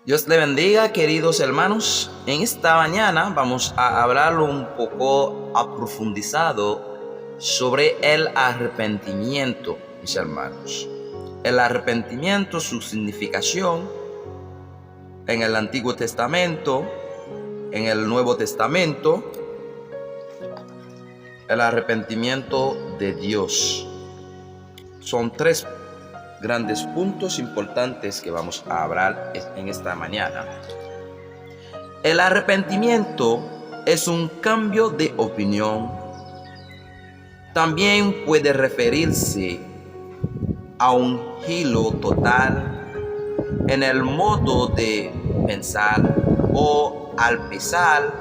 Dios le bendiga, queridos hermanos. En esta mañana vamos a hablar un poco aprofundizado sobre el arrepentimiento, mis hermanos. El arrepentimiento, su significación en el Antiguo Testamento, en el Nuevo Testamento, el arrepentimiento de Dios. Son tres grandes puntos importantes que vamos a hablar en esta mañana. El arrepentimiento es un cambio de opinión. También puede referirse a un giro total en el modo de pensar o al pesar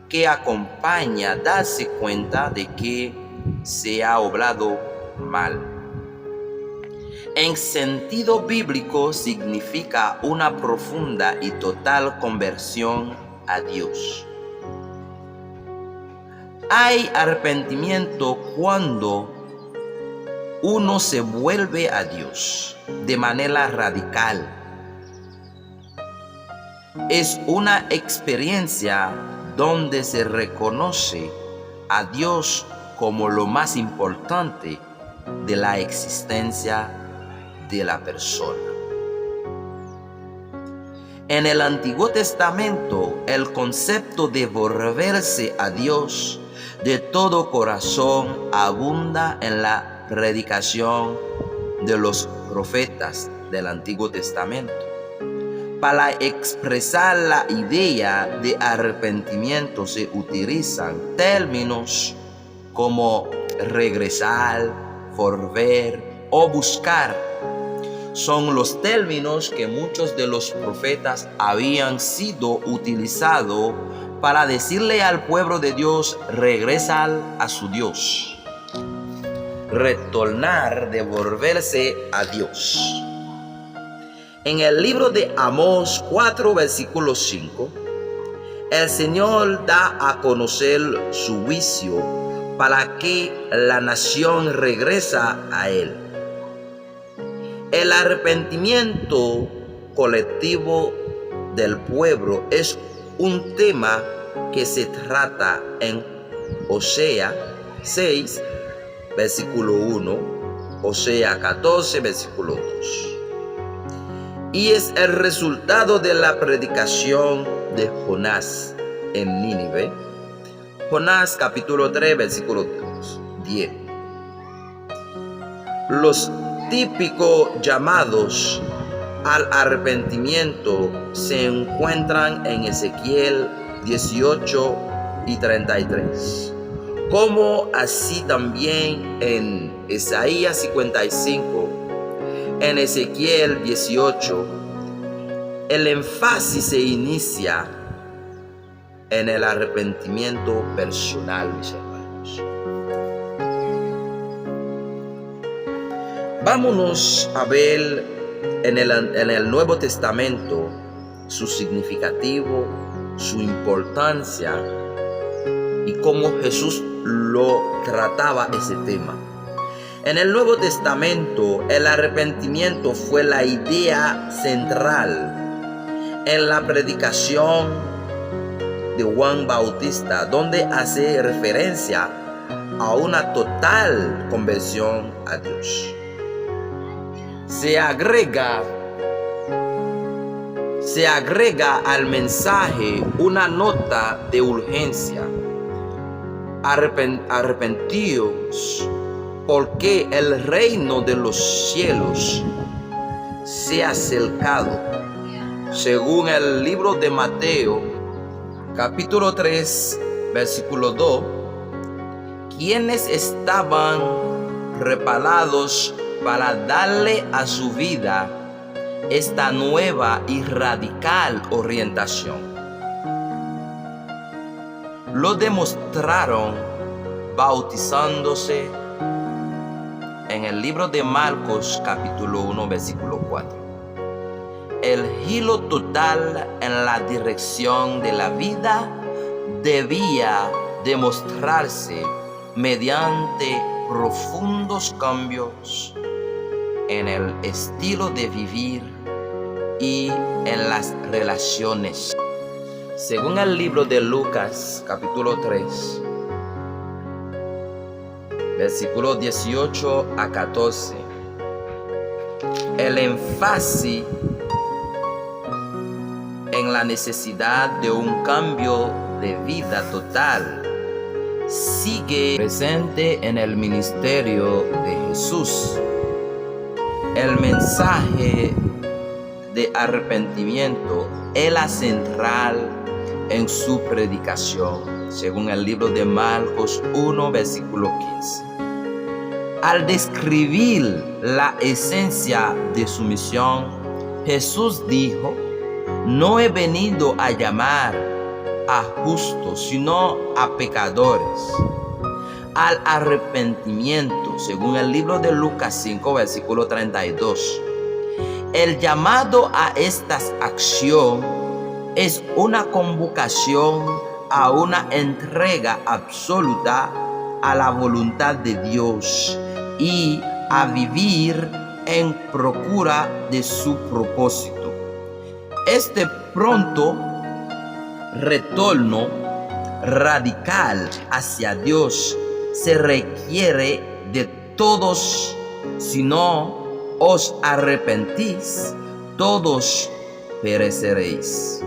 que acompaña a darse cuenta de que se ha obrado mal. En sentido bíblico significa una profunda y total conversión a Dios. Hay arrepentimiento cuando uno se vuelve a Dios de manera radical. Es una experiencia donde se reconoce a Dios como lo más importante de la existencia de la persona. En el Antiguo Testamento, el concepto de volverse a Dios de todo corazón abunda en la predicación de los profetas del Antiguo Testamento. Para expresar la idea de arrepentimiento se utilizan términos como regresar, volver o buscar. Son los términos que muchos de los profetas habían sido utilizados para decirle al pueblo de Dios: regresar a su Dios, retornar, devolverse a Dios. En el libro de Amós 4, versículo 5, el Señor da a conocer su juicio para que la nación regresa a Él. El arrepentimiento colectivo del pueblo es un tema que se trata en Oseas 6, versículo 1, Oseas 14, versículo 2. Y es el resultado de la predicación de Jonás en Nínive. Jonás capítulo 3, versículo 10. Los típicos llamados al arrepentimiento se encuentran en Ezequiel 18 y 33, como así también en Isaías 55. En Ezequiel 18, el énfasis se inicia en el arrepentimiento personal, mis hermanos. Vámonos a ver en el Nuevo Testamento su significativo, su importancia y cómo Jesús lo trataba ese tema. En el Nuevo Testamento, el arrepentimiento fue la idea central en la predicación de Juan Bautista, donde hace referencia a una total conversión a Dios. Se agrega al mensaje una nota de urgencia: arrepentíos, porque el reino de los cielos se ha acercado. Según el libro de Mateo, capítulo 3, versículo 2, quienes estaban preparados para darle a su vida esta nueva y radical orientación, lo demostraron bautizándose en el libro de Marcos capítulo 1, versículo 4. El giro total en la dirección de la vida debía demostrarse mediante profundos cambios en el estilo de vivir y en las relaciones. Según el libro de Lucas, capítulo 3, versículos 18 a 14, el énfasis en la necesidad de un cambio de vida total sigue presente en el ministerio de Jesús. El mensaje de arrepentimiento es la central en su predicación, según el libro de Marcos 1, versículo 15. Al describir la esencia de su misión, Jesús dijo: no he venido a llamar a justos, sino a pecadores al arrepentimiento, según el libro de Lucas 5, versículo 32. El llamado a esta acción es una convocación a una entrega absoluta a la voluntad de Dios y a vivir en procura de su propósito. Este pronto retorno radical hacia Dios se requiere de todos. Si no os arrepentís, todos pereceréis.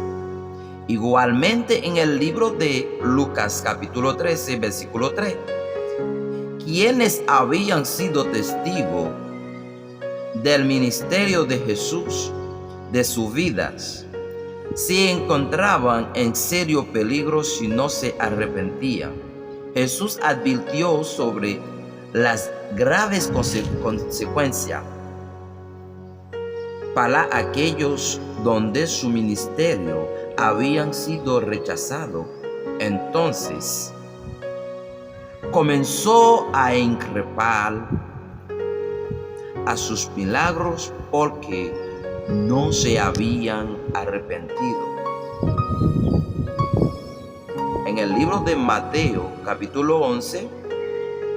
Igualmente en el libro de Lucas capítulo 13, versículo 3, quienes habían sido testigos del ministerio de Jesús, de sus vidas, se encontraban en serio peligro si no se arrepentían. Jesús advirtió sobre las graves consecuencias para aquellos donde su ministerio habían sido rechazado. Entonces comenzó a increpar a sus milagros porque no se habían arrepentido. En el libro de Mateo, capítulo 11,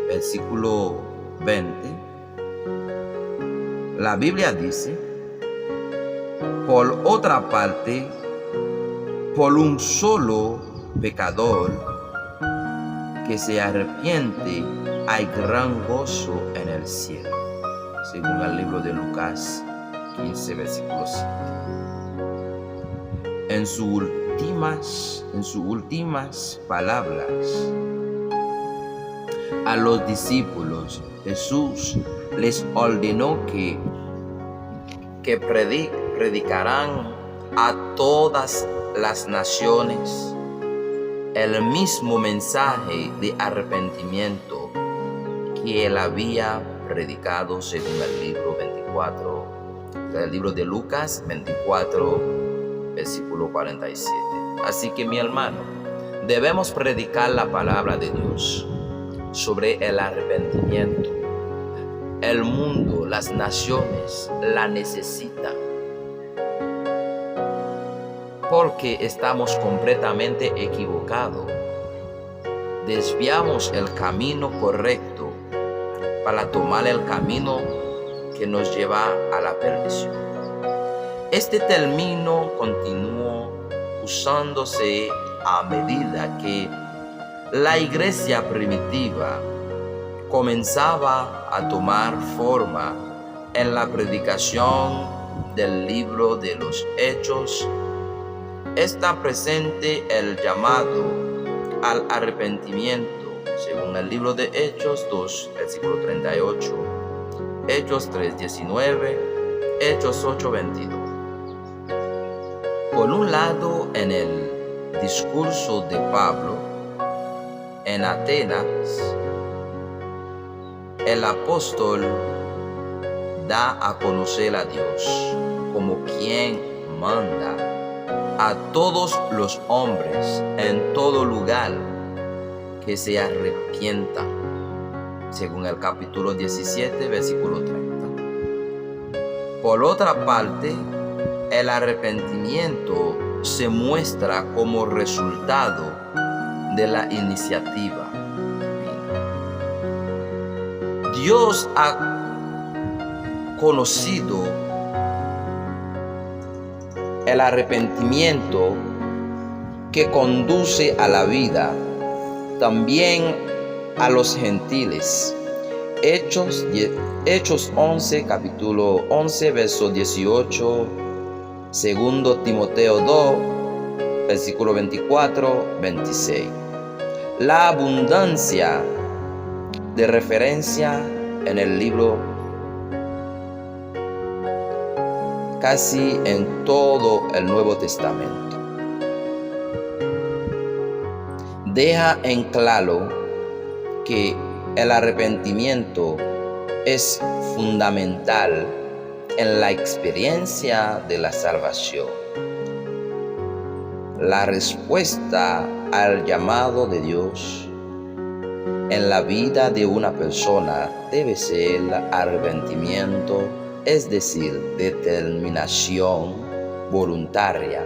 versículo 20, la Biblia dice: por otra parte, por un solo pecador que se arrepiente, hay gran gozo en el cielo. Según el libro de Lucas 15, versículo 7. En sus últimas palabras a los discípulos, Jesús les ordenó que predicarán a todas las naciones el mismo mensaje de arrepentimiento que él había predicado, según el libro 24, el libro de Lucas 24, versículo 47. Así que, mi hermano, debemos predicar la palabra de Dios sobre el arrepentimiento. El mundo, las naciones la necesitan, porque estamos completamente equivocados. Desviamos el camino correcto para tomar el camino que nos lleva a la perdición. Este término continuó usándose a medida que la iglesia primitiva comenzaba a tomar forma en la predicación del libro de los Hechos. Está presente el llamado al arrepentimiento, según el libro de Hechos 2, versículo 38, Hechos 3, 19, Hechos 8, 22. Por un lado, en el discurso de Pablo en Atenas, el apóstol da a conocer a Dios como quien manda a todos los hombres en todo lugar que se arrepientan, según el capítulo 17, versículo 30. Por otra parte, el arrepentimiento se muestra como resultado de la iniciativa divina. Dios ha conocido el arrepentimiento que conduce a la vida, también a los gentiles. Hechos 11, capítulo 11, verso 18, 2 Timoteo 2, versículo 24, 26. La abundancia de referencia en el libro, casi en todo el Nuevo Testamento, deja en claro que el arrepentimiento es fundamental en la experiencia de la salvación. La respuesta al llamado de Dios en la vida de una persona debe ser el arrepentimiento, es decir, determinación voluntaria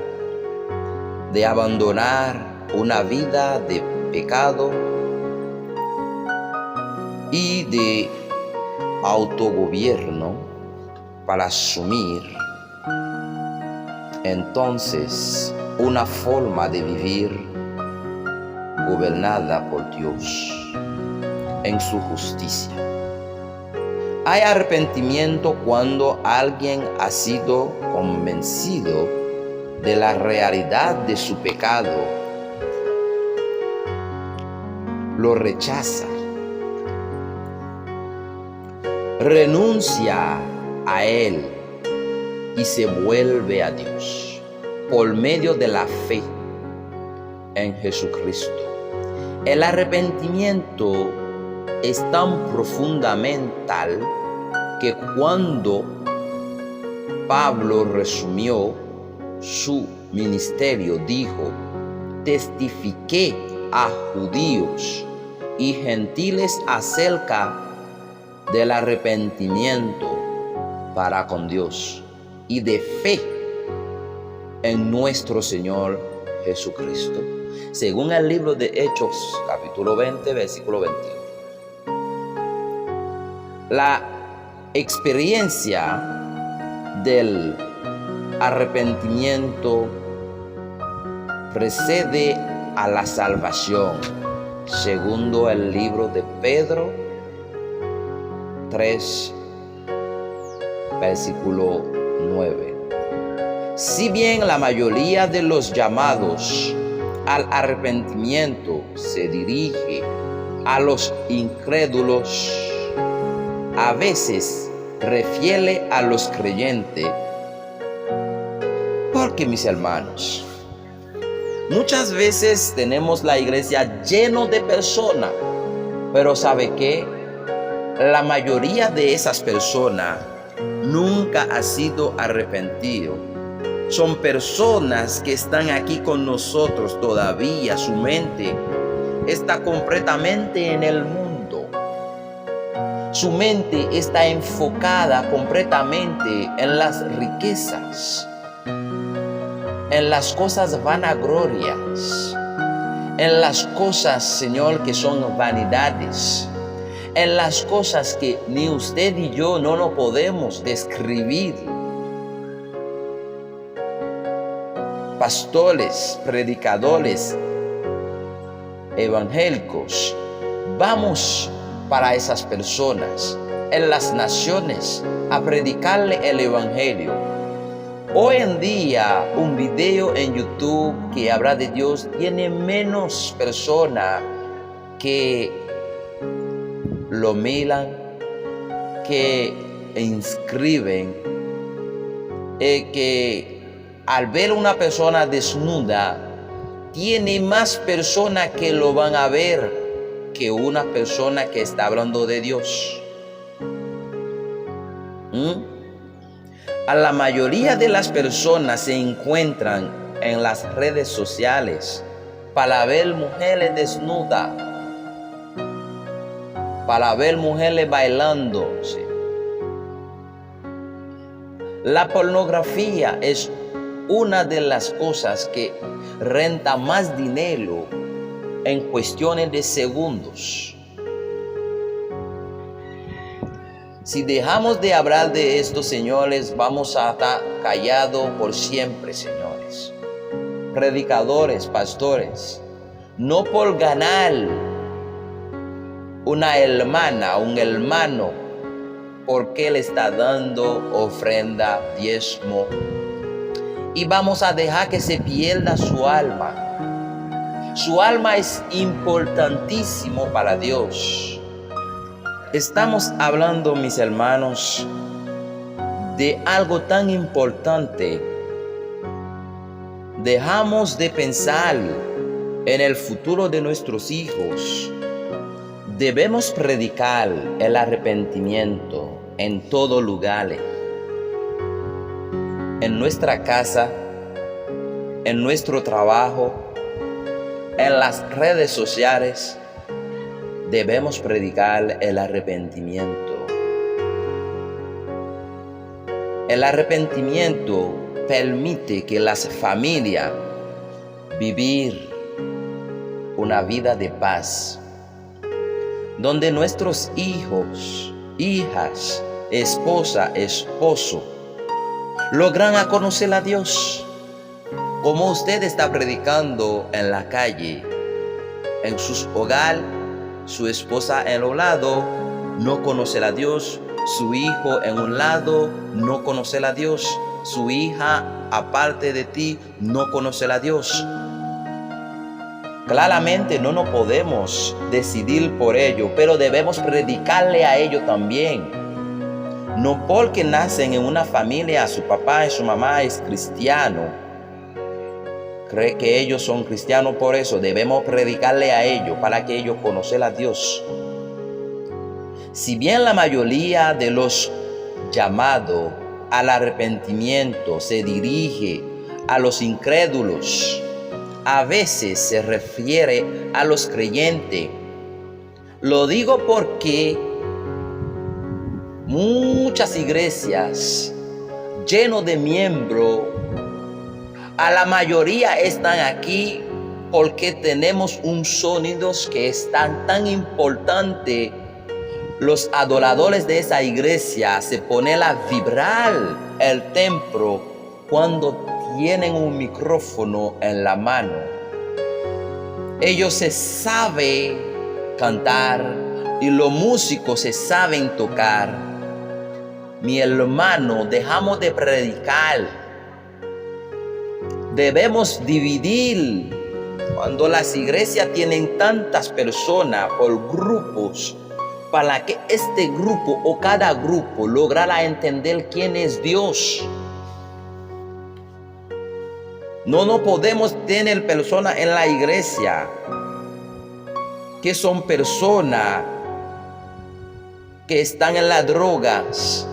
de abandonar una vida de pecado y de autogobierno para asumir entonces una forma de vivir gobernada por Dios en su justicia. Hay arrepentimiento cuando alguien ha sido convencido de la realidad de su pecado, lo rechaza, renuncia a él y se vuelve a Dios por medio de la fe en Jesucristo. El arrepentimiento es tan fundamental que cuando Pablo resumió su ministerio, dijo: testifiqué a judíos y gentiles acerca del arrepentimiento para con Dios y de fe en nuestro Señor Jesucristo, según el libro de Hechos, capítulo 20, versículo 21. La experiencia del arrepentimiento precede a la salvación, segundo el libro de Pedro 3, versículo 9. Si bien la mayoría de los llamados al arrepentimiento se dirige a los incrédulos, a veces refiere a los creyentes, porque, mis hermanos, muchas veces tenemos la iglesia llena de personas, pero ¿sabe qué? La mayoría de esas personas nunca ha sido arrepentido. Son personas que están aquí con nosotros todavía. Su mente está completamente en el mundo. Su mente está enfocada completamente en las riquezas, en las cosas vanaglorias, en las cosas, Señor, que son vanidades, en las cosas que ni usted y yo no lo podemos describir. Pastores, predicadores, evangélicos, vamos para esas personas en las naciones a predicarle el evangelio. Hoy en día un video en YouTube que habla de Dios tiene menos personas que lo miran, que inscriben, que al ver una persona desnuda tiene más personas que lo van a ver que una persona que está hablando de Dios. A la mayoría de las personas se encuentran en las redes sociales para ver mujeres desnudas, para ver mujeres bailando. La pornografía es una de las cosas que renta más dinero en cuestiones de segundos. Si dejamos de hablar de esto, señores, vamos a estar callados por siempre, señores. Predicadores, pastores, no por ganar una hermana, un hermano, porque le está dando ofrenda, diezmo, y vamos a dejar que se pierda su alma. Su alma es importantísimo para Dios. Estamos hablando, mis hermanos, de algo tan importante. Dejamos de pensar en el futuro de nuestros hijos. Debemos predicar el arrepentimiento en todo lugar. En nuestra casa, en nuestro trabajo, en las redes sociales, debemos predicar el arrepentimiento. El arrepentimiento permite que las familias vivir una vida de paz, donde nuestros hijos, hijas, esposa, esposo, logran a conocer a Dios. Como usted está predicando en la calle, en su hogar, su esposa en un lado no conoce a Dios, su hijo en un lado no conoce a Dios, su hija aparte de ti no conoce a Dios. Claramente no nos podemos decidir por ello, pero debemos predicarle a ellos también. No porque nacen en una familia, su papá y su mamá es cristiano, cree que ellos son cristianos, por eso debemos predicarle a ellos para que ellos conozcan a Dios. Si bien la mayoría de los llamados al arrepentimiento se dirige a los incrédulos, a veces se refiere a los creyentes. Lo digo porque muchas iglesias llenas de miembros, a la mayoría están aquí porque tenemos un sonido que es tan importante. Los adoradores de esa iglesia se ponen a vibrar el templo cuando tienen un micrófono en la mano. Ellos se saben cantar y los músicos se saben tocar. Mi hermano, dejamos de predicar. Debemos dividir. Cuando las iglesias tienen tantas personas por grupos, para que este grupo o cada grupo lograra entender quién es Dios. No podemos tener personas en la iglesia que son personas que están en las drogas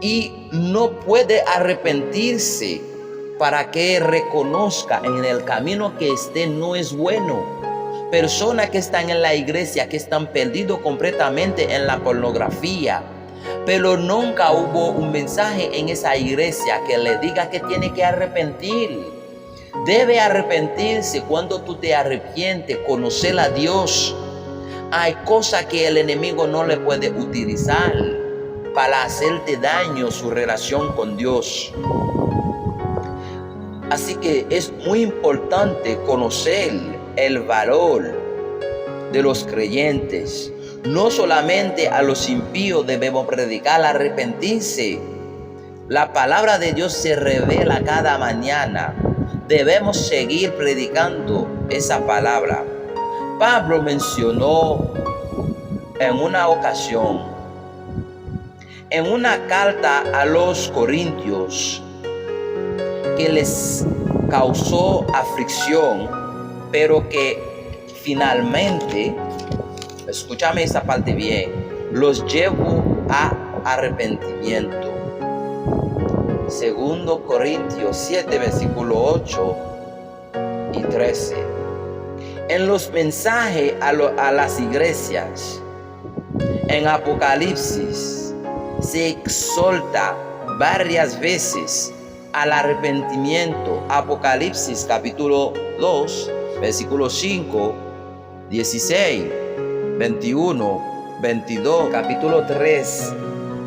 y no puede arrepentirse para que reconozca en el camino que esté no es bueno. Personas que están en la iglesia, que están perdidos completamente en la pornografía, pero nunca hubo un mensaje en esa iglesia que le diga que tiene que arrepentir. Debe arrepentirse. Cuando tú te arrepientes, conocer a Dios. Hay cosas que el enemigo no le puede utilizar para hacerte daño su relación con Dios. Así que es muy importante conocer el valor de los creyentes. No solamente a los impíos debemos predicar arrepentirse. La palabra de Dios se revela cada mañana. Debemos seguir predicando esa palabra. Pablo mencionó en una ocasión, en una carta a los Corintios, que les causó aflicción, pero que finalmente, escúchame esa parte bien, los llevó a arrepentimiento. Segundo Corintios 7, versículo 8 y 13. En los mensajes a las iglesias, en Apocalipsis, se exhorta varias veces al arrepentimiento. Apocalipsis capítulo 2, versículo 5, 16, 21 22, capítulo 3,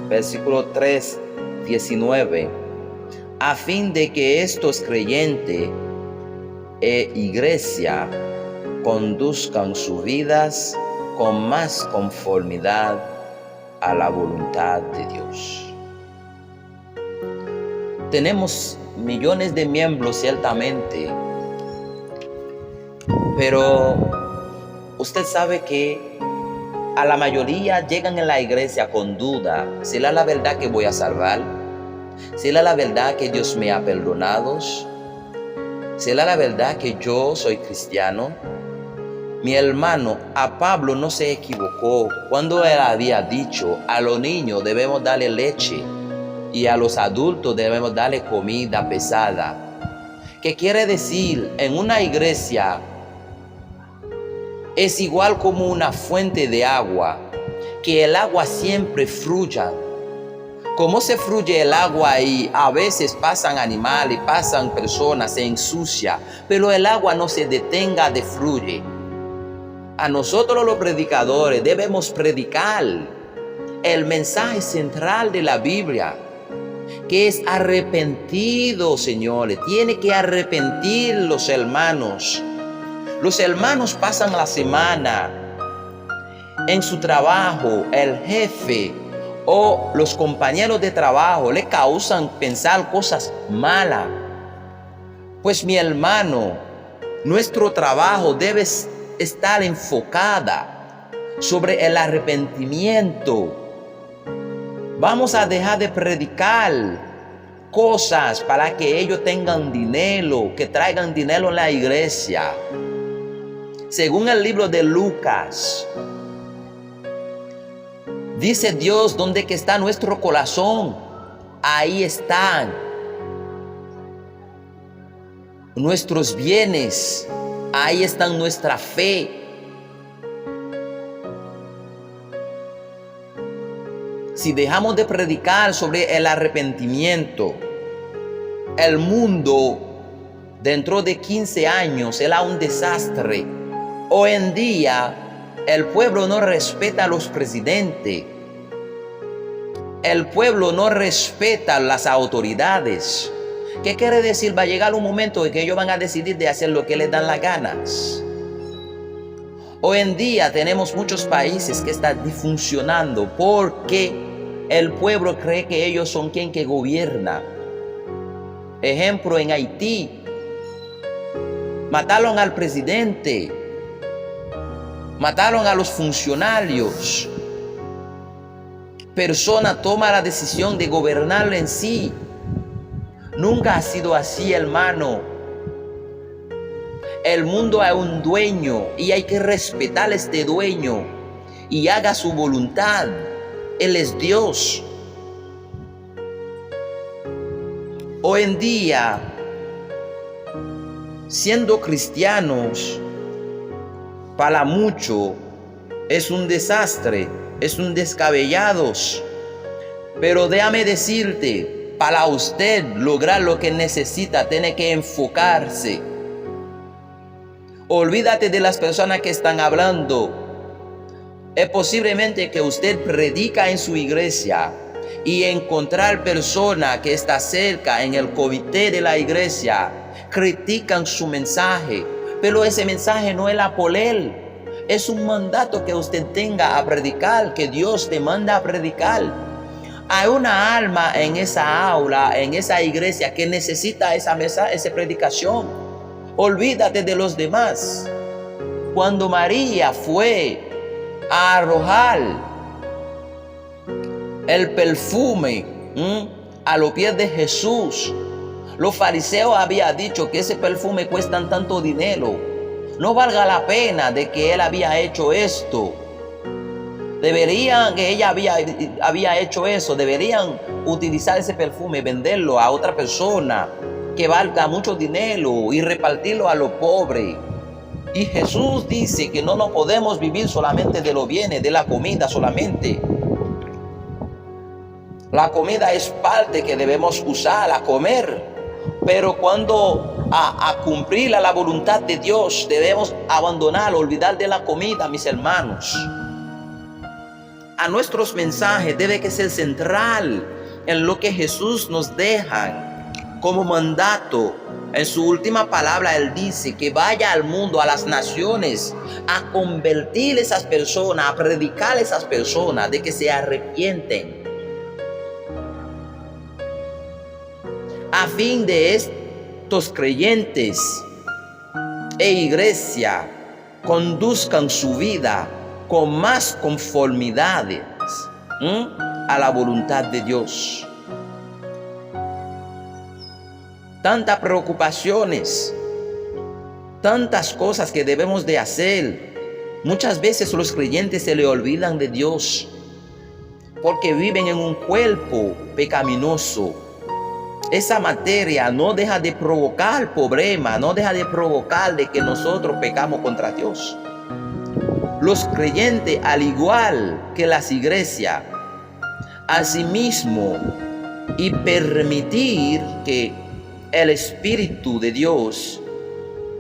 versículo 3, 19, a fin de que estos creyentes e iglesia conduzcan sus vidas con más conformidad a la voluntad de Dios. Tenemos millones de miembros ciertamente, pero usted sabe que a la mayoría llegan en la iglesia con duda. ¿Será la verdad que voy a salvar? ¿Será la verdad que Dios me ha perdonado? ¿Será la verdad que yo soy cristiano? Mi hermano, a Pablo no se equivocó cuando él había dicho: a los niños debemos darle leche y a los adultos debemos darle comida pesada. ¿Qué quiere decir? En una iglesia es igual como una fuente de agua, que el agua siempre fluya. Como se fluye el agua ahí, a veces pasan animales, pasan personas, se ensucia, pero el agua no se detenga de fluir. A nosotros los predicadores debemos predicar el mensaje central de la Biblia, que es arrepentido, señores. Tiene que arrepentir los hermanos. Los hermanos pasan la semana en su trabajo, el jefe o los compañeros de trabajo le causan pensar cosas malas. Pues mi hermano, nuestro trabajo debe estar enfocada sobre el arrepentimiento. Vamos a dejar de predicar cosas para que ellos tengan dinero, que traigan dinero en la iglesia. Según el libro de Lucas, dice Dios: donde que está nuestro corazón, ahí están nuestros bienes. Ahí está nuestra fe. Si dejamos de predicar sobre el arrepentimiento, el mundo dentro de 15 años será un desastre. Hoy en día el pueblo no respeta a los presidentes. El pueblo no respeta a las autoridades. ¿Qué quiere decir? Va a llegar un momento en que ellos van a decidir de hacer lo que les dan las ganas. Hoy en día tenemos muchos países que están disfuncionando porque el pueblo cree que ellos son quien que gobierna. Ejemplo, en Haití, mataron al presidente, mataron a los funcionarios. Persona toma la decisión de gobernar en sí. Nunca ha sido así, hermano. El mundo es un dueño y hay que respetar a este dueño y haga su voluntad. Él es Dios. Hoy en día, siendo cristianos, para muchos es un desastre, es un descabellados. Pero déjame decirte, para usted lograr lo que necesita, tiene que enfocarse. Olvídate de las personas que están hablando. Es posiblemente que usted predica en su iglesia y encontrar personas que están cerca en el comité de la iglesia critican su mensaje, pero ese mensaje no es por él. Es un mandato que usted tenga a predicar, que Dios te manda a predicar. Hay una alma en esa aula, en esa iglesia, que necesita esa predicación. Olvídate de los demás. Cuando María fue a arrojar el perfume a los pies de Jesús, los fariseos habían dicho que ese perfume cuesta tanto dinero. No valga la pena de que él había hecho esto. Deberían, que ella había hecho eso, deberían utilizar ese perfume, venderlo a otra persona que valga mucho dinero y repartirlo a los pobres. Y Jesús dice que no podemos vivir solamente de los bienes, de la comida solamente. La comida es parte que debemos usar a comer, pero cuando a cumplir la voluntad de Dios debemos abandonar, olvidar de la comida, mis hermanos. a nuestros mensajes debe que ser central en lo que Jesús nos deja como mandato. En su última palabra, Él dice que vaya al mundo, a las naciones, a convertir a esas personas, a predicar a esas personas de que se arrepienten, a fin de estos creyentes e iglesia conduzcan su vida con más conformidades a la voluntad de Dios. Tantas preocupaciones, tantas cosas que debemos de hacer. Muchas veces los creyentes se le olvidan de Dios porque viven en un cuerpo pecaminoso. Esa materia no deja de provocar problemas, no deja de provocar de que nosotros pecamos contra Dios. Los creyentes, al igual que las iglesias, asimismo, y permitir que el Espíritu de Dios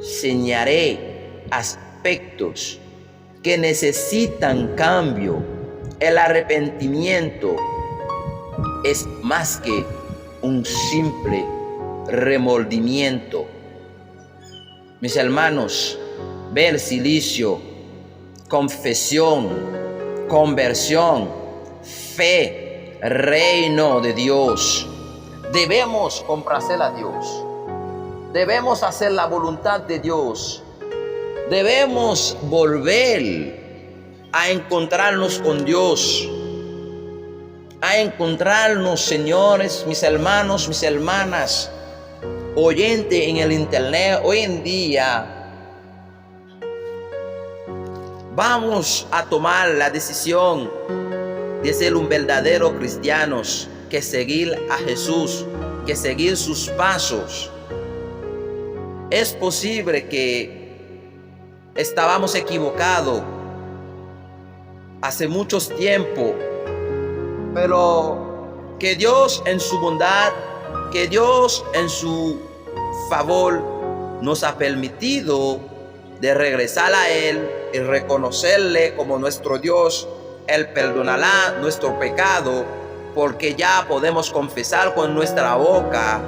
señale aspectos que necesitan cambio. El arrepentimiento es más que un simple remordimiento. Mis hermanos, ver silicio, confesión, conversión, fe, reino de Dios. Debemos complacer a Dios. Debemos hacer la voluntad de Dios. Debemos volver a encontrarnos con Dios. A encontrarnos, señores, mis hermanos, mis hermanas, oyentes en el internet. Hoy en día vamos a tomar la decisión de ser un verdadero cristiano, que seguir a Jesús, que seguir sus pasos. Es posible que estábamos equivocados hace mucho tiempo, pero que Dios en su bondad, que Dios en su favor nos ha permitido de regresar a Él y reconocerle como nuestro Dios. Él perdonará nuestro pecado, porque ya podemos confesar con nuestra boca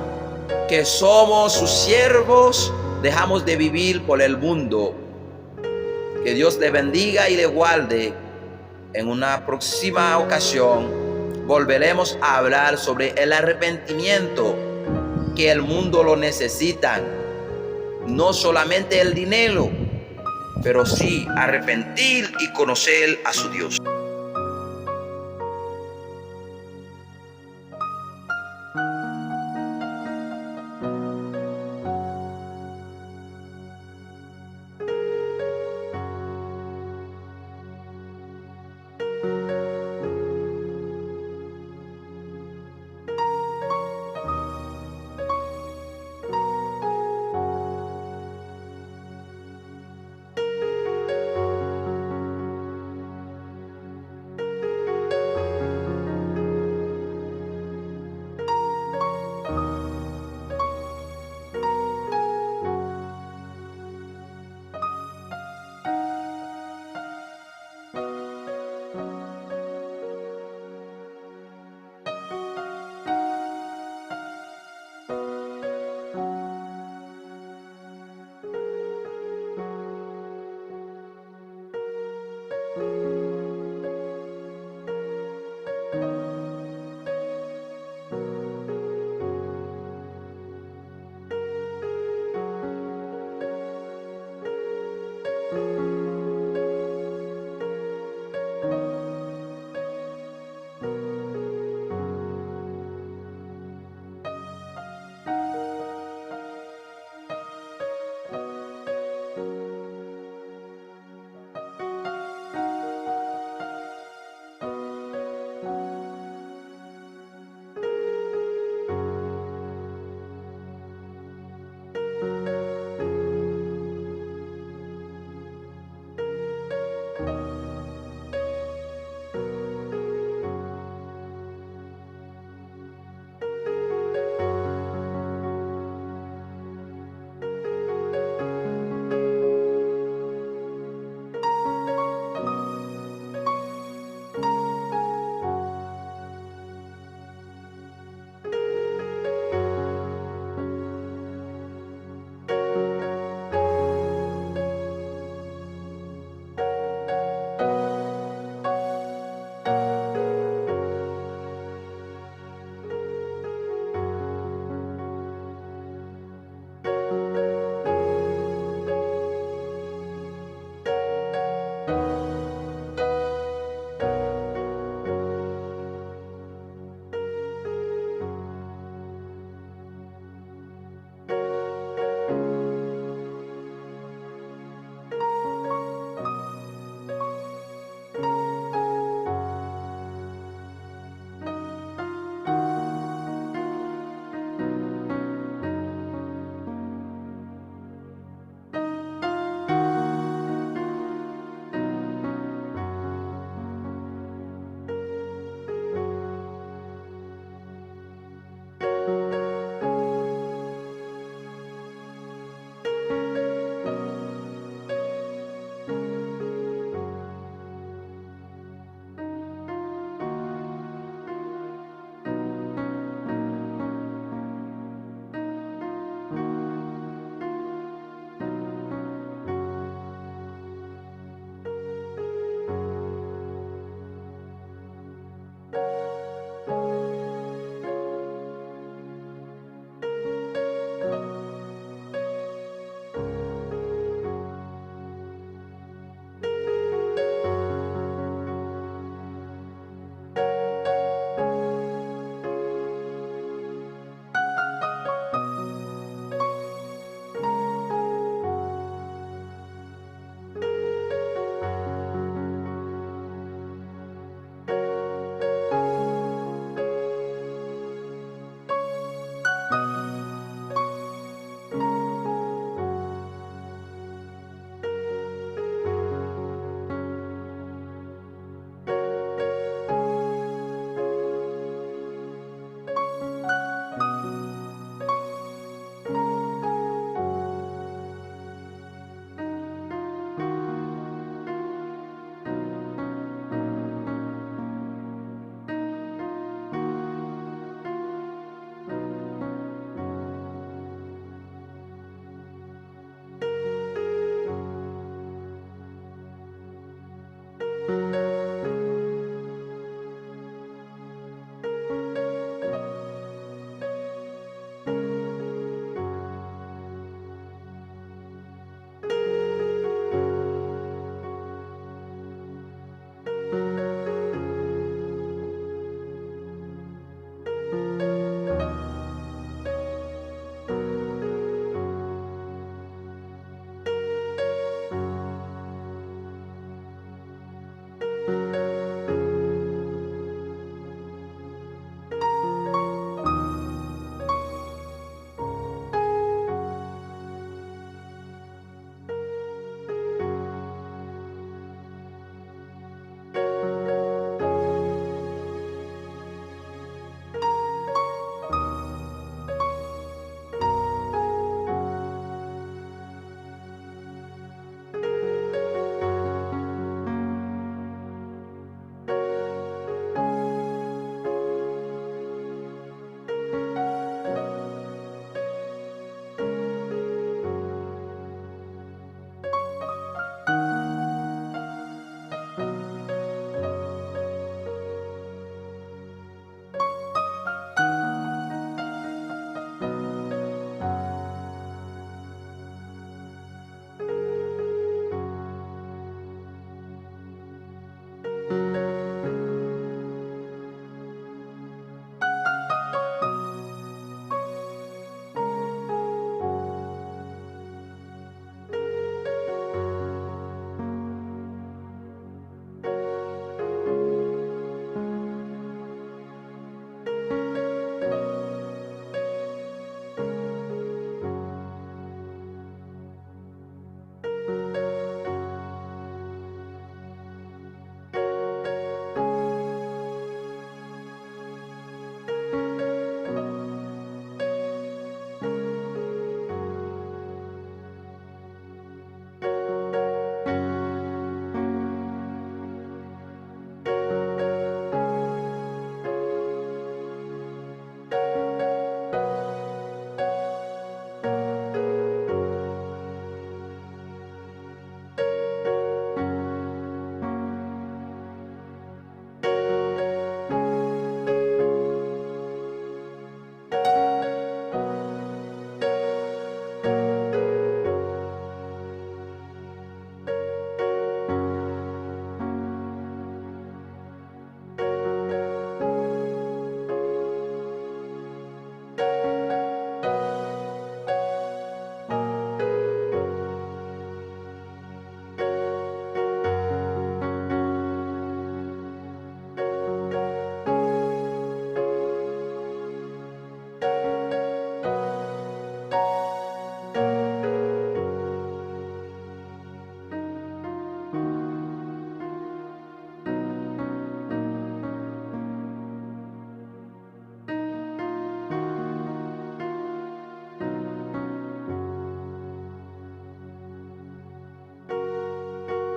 que somos sus siervos, dejamos de vivir por el mundo. Que Dios le bendiga y le guarde. En una próxima ocasión volveremos a hablar sobre el arrepentimiento, que el mundo lo necesita. No solamente el dinero, pero sí arrepentir y conocer a su Dios.